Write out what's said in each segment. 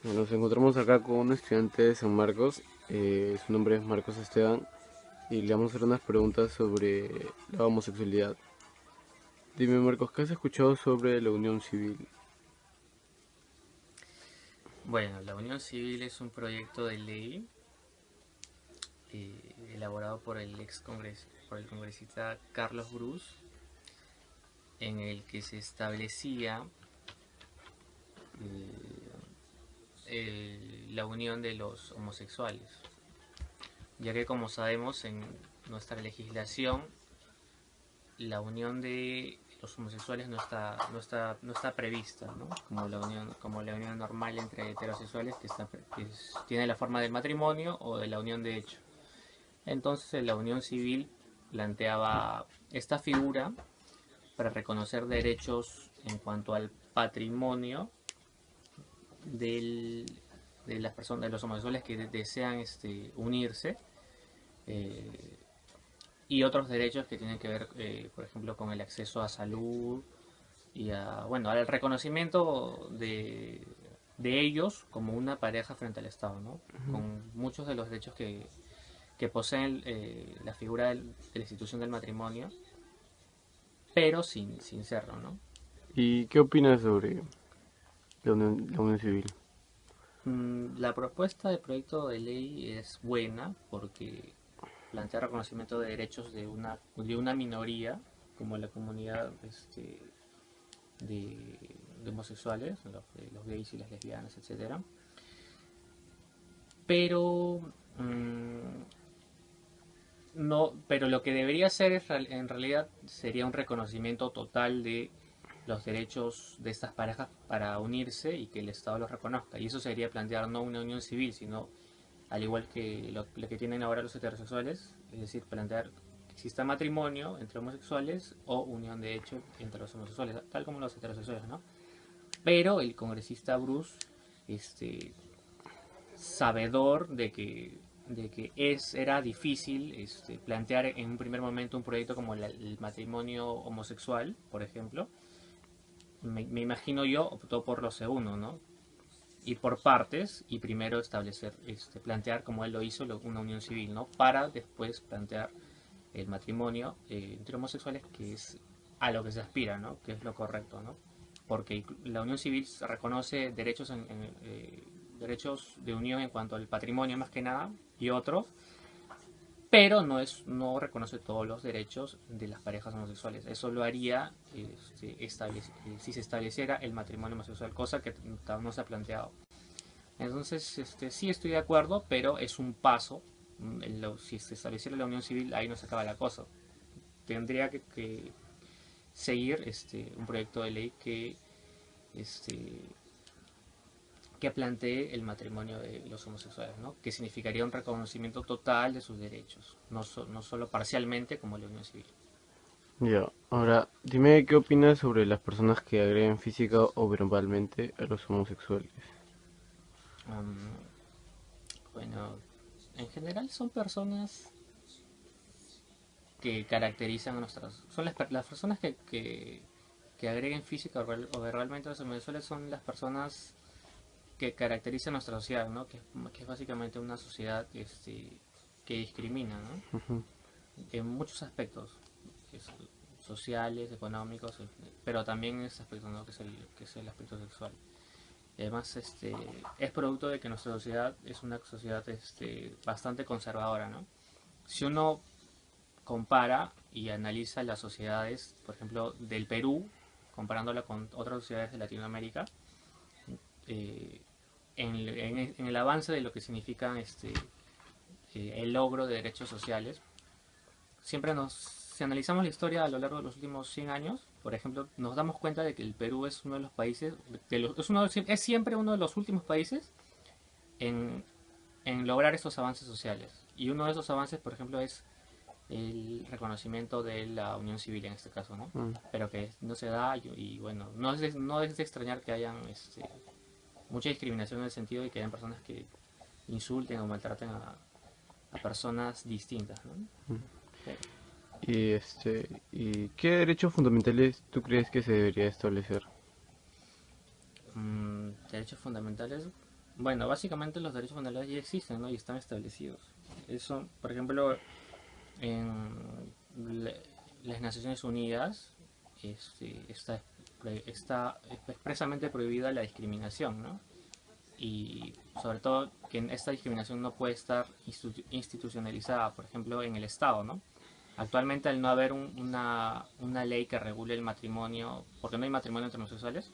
Nos encontramos acá con un estudiante de San Marcos, su nombre es Marcos Esteban, y le vamos a hacer unas preguntas sobre la homosexualidad. Dime Marcos, ¿qué has escuchado sobre la unión civil? Bueno, la Unión Civil es un proyecto de ley elaborado por por el congresista Carlos Brus, en el que se establecía la unión de los homosexuales, ya que como sabemos en nuestra legislación la unión de los homosexuales no está prevista, ¿no? Como la unión normal entre heterosexuales tiene la forma del matrimonio o de la unión de hecho. Entonces la unión civil planteaba esta figura para reconocer derechos en cuanto al patrimonio del, de las personas, de los homosexuales que desean unirse, eh, y otros derechos que tienen que ver, por ejemplo, con el acceso a salud y bueno, al reconocimiento de ellos como una pareja frente al Estado, ¿no? Con muchos de los derechos que poseen la figura de la institución del matrimonio, pero sin serlo, ¿no? ¿Y qué opinas sobre la unión civil? La propuesta de proyecto de ley es buena porque plantea reconocimiento de derechos de una minoría, como la comunidad de homosexuales, los gays y las lesbianas, etcétera. Pero pero lo que debería ser en realidad sería un reconocimiento total de los derechos de estas parejas para unirse y que el Estado los reconozca. Y eso sería plantear no una unión civil, sino al igual que lo que tienen ahora los heterosexuales, es decir, plantear que exista matrimonio entre homosexuales o unión de hecho entre los homosexuales, tal como los heterosexuales, ¿no? Pero el congresista Bruce, este, sabedor de que era difícil plantear en un primer momento un proyecto como el matrimonio homosexual, por ejemplo, me imagino yo optó por lo segundo, ¿no? Ir por partes y primero establecer, plantear como él lo hizo, una unión civil, ¿no? Para después plantear el matrimonio entre homosexuales, que es a lo que se aspira, ¿no? Que es lo correcto, ¿no? Porque la unión civil reconoce derechos de unión en cuanto al patrimonio más que nada y otros, pero no reconoce todos los derechos de las parejas homosexuales. Eso lo haría si se estableciera el matrimonio homosexual, cosa que no se ha planteado. Entonces, sí estoy de acuerdo, pero es un paso. Si se estableciera la unión civil, ahí no se acaba la cosa. Tendría que seguir un proyecto de ley este, que plantee el matrimonio de los homosexuales, ¿no? Que significaría un reconocimiento total de sus derechos, no solo parcialmente como la unión civil. Ya, ahora dime qué opinas sobre las personas que agreden física o verbalmente a los homosexuales. Um, bueno, en general son personas que caracterizan a nuestras... Son las personas que agreguen física o verbalmente a los homosexuales son las personas que caracterizan nuestra sociedad, ¿no? Que es básicamente una sociedad que discrimina, ¿no? En muchos aspectos, es- sociales, económicos, pero también en ese aspecto, ¿no? Que es el aspecto sexual. Y además, es producto de que nuestra sociedad es una sociedad bastante conservadora, ¿no? Si uno compara y analiza las sociedades, por ejemplo, del Perú, comparándola con otras sociedades de Latinoamérica, eh, en el avance de lo que significa el logro de derechos sociales, si analizamos la historia a lo largo de los últimos 100 años, por ejemplo, nos damos cuenta de que el Perú es uno de los países, es siempre uno de los últimos países en, en lograr estos avances sociales. Y uno de esos avances, por ejemplo, es el reconocimiento de la unión civil en este caso, ¿no? Mm. Pero que no se da bueno, no es de extrañar que hayan mucha discriminación en el sentido de que hayan personas que insulten o maltraten a personas distintas, ¿no? Pero, ¿Y qué derechos fundamentales tú crees que se debería establecer? derechos fundamentales. Bueno, básicamente los derechos fundamentales ya existen, ¿no? Y están establecidos. Eso, por ejemplo, en le- las Naciones Unidas está expresamente prohibida la discriminación, ¿no? Y sobre todo que esta discriminación no puede estar institucionalizada, por ejemplo, en el Estado, ¿no? Actualmente, al no haber una ley que regule el matrimonio, porque no hay matrimonio entre homosexuales,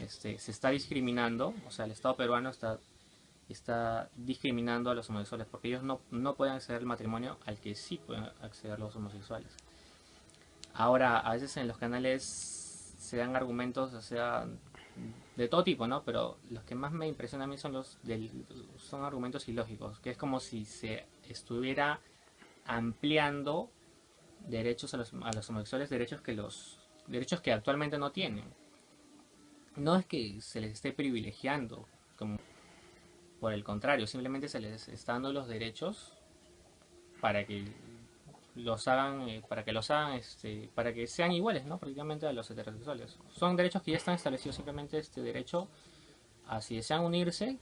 se está discriminando, o sea, el Estado peruano está discriminando a los homosexuales, porque ellos no pueden acceder al matrimonio al que sí pueden acceder los homosexuales. Ahora, a veces en los canales se dan argumentos, o sea, de todo tipo, ¿no? Pero los que más me impresionan a mí son argumentos ilógicos, que es como si se estuviera ampliando derechos a los homosexuales, derechos que actualmente no tienen. No es que se les esté privilegiando, como por el contrario, simplemente se les está dando los derechos para que para que sean iguales, ¿no? Prácticamente a los heterosexuales. Son derechos que ya están establecidos, simplemente este derecho a si desean unirse,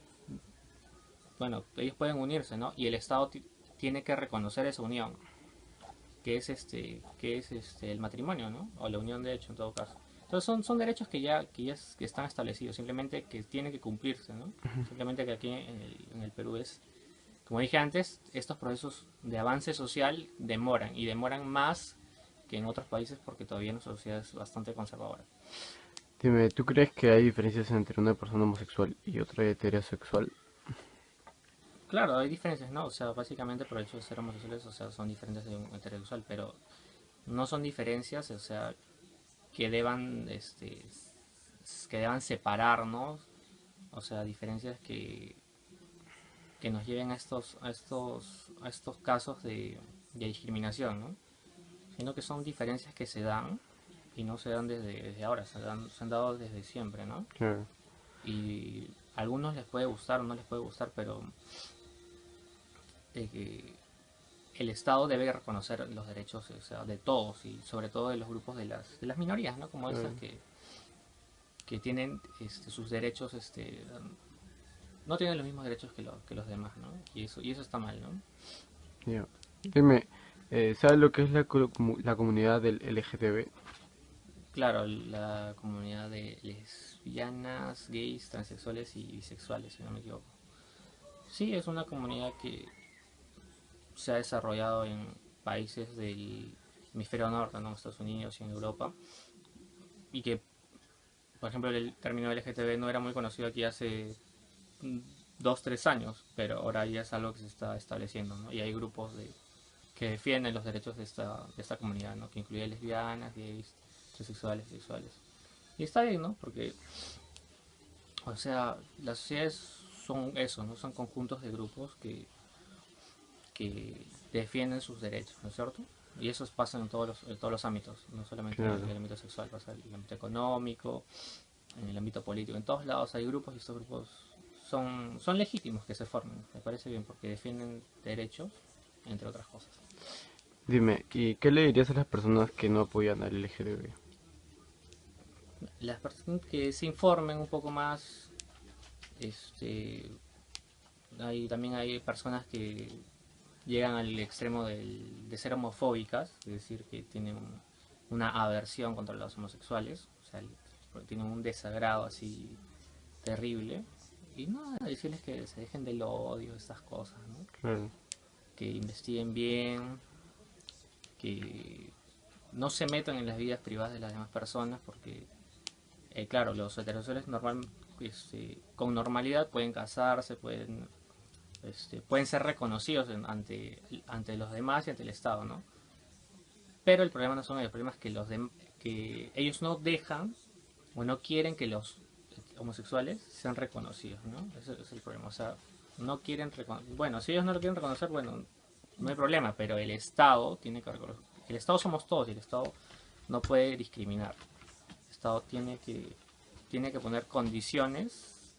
bueno, ellos pueden unirse, ¿no? Y el Estado tiene que reconocer esa unión, que es el matrimonio, ¿no? O la unión de hecho en todo caso. Entonces son derechos que están establecidos, simplemente que tienen que cumplirse, ¿no? Simplemente que aquí en el Perú como dije antes, estos procesos de avance social demoran y demoran más que en otros países porque todavía nuestra sociedad es bastante conservadora. Dime, ¿tú crees que hay diferencias entre una persona homosexual y otra heterosexual? Claro, hay diferencias, ¿no? O sea, básicamente por el hecho de ser homosexuales, o sea, son diferentes de un heterosexual, pero no son diferencias, o sea, que deban separarnos, o sea, diferencias que nos lleven a estos casos de discriminación, ¿no? Sino que son diferencias que se dan y no se dan desde ahora, se han dado desde siempre, ¿no? Claro. Y a algunos les puede gustar o no les puede gustar, pero que el Estado debe reconocer los derechos, o sea, de todos y sobre todo de los grupos de las minorías, ¿no? Como estas Claro. que tienen sus derechos, no tienen los mismos derechos que los demás, ¿no? Y eso está mal, ¿no? Ya. Dime, ¿sabes lo que es la comunidad del LGTB? Claro, la comunidad de lesbianas, gays, transexuales y bisexuales, si no me equivoco. Sí, es una comunidad que se ha desarrollado en países del hemisferio norte, ¿no? En Estados Unidos y en Europa, y que, por ejemplo, el término LGTB no era muy conocido aquí hace 2, 3 años, pero ahora ya es algo que se está estableciendo, ¿no? Y hay grupos que defienden los derechos de esta comunidad, ¿no? Que incluye lesbianas, gays, transexuales, sexuales. Y está bien, ¿no? Porque, o sea, las sociedades son eso, ¿no? Son conjuntos de grupos que defienden sus derechos, ¿no es cierto? Y eso pasa en todos los ámbitos, no solamente en Claro. el ámbito sexual, pasa en el ámbito económico, en el ámbito político. En todos lados hay grupos y estos grupos son legítimos que se formen, me parece bien, porque defienden derechos, entre otras cosas. Dime, ¿y qué le dirías a las personas que no apoyan al LGTB? Las personas que se informen un poco más, este, también hay personas que llegan al extremo de ser homofóbicas, es decir, que tienen una aversión contra los homosexuales, o sea, tienen un desagrado así terrible. Y nada, decirles que se dejen del odio, estas cosas, ¿no? Claro. Que investiguen bien, que no se metan en las vidas privadas de las demás personas, porque, claro, los heterosexuales con normalidad pueden casarse, pueden ser reconocidos ante los demás y ante el Estado, ¿no? Pero el problema no son ellos, el problema es que ellos no dejan o no quieren que los homosexuales sean reconocidos, ¿no? Ese es el problema, o sea, no quieren bueno, si ellos no lo quieren reconocer, bueno, no hay problema, pero el Estado tiene que reconocer. El Estado somos todos y el Estado no puede discriminar. El Estado tiene que poner condiciones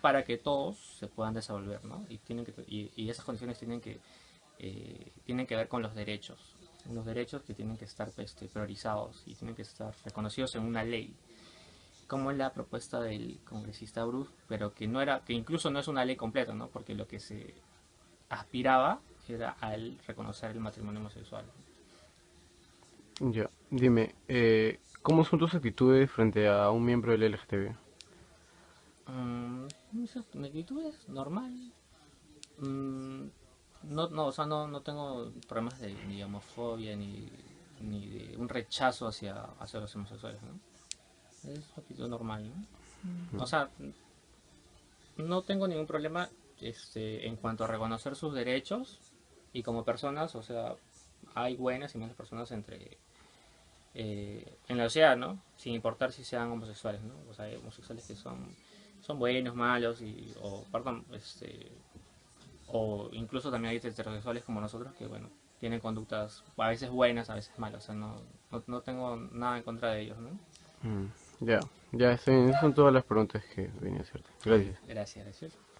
para que todos se puedan desenvolver, ¿no? Y esas condiciones tienen que ver con los derechos. Unos derechos que tienen que estar priorizados y tienen que estar reconocidos en una ley. como la propuesta del congresista Bruce, pero que no era, que incluso no es una ley completa, ¿no? Porque lo que se aspiraba era al reconocer el matrimonio homosexual. Ya, dime, ¿cómo son tus actitudes frente a un miembro del LGTB? Mi actitud es normal. Mm, no, no, o sea, no tengo problemas de ni homofobia ni de un rechazo hacia los homosexuales, ¿no? Es una actitud normal, ¿no? O sea, no tengo ningún problema en cuanto a reconocer sus derechos y como personas, o sea, hay buenas y malas personas en la sociedad, ¿no? Sin importar si sean homosexuales, ¿no? O sea, hay homosexuales que son buenos, malos, o, perdón, o incluso también hay heterosexuales como nosotros que, bueno, tienen conductas a veces buenas, a veces malas, o sea, no tengo nada en contra de ellos, ¿no? Mm, ya, ya, esas son todas las preguntas que venía a hacerte. Ah, Gracias. gracias, gracias.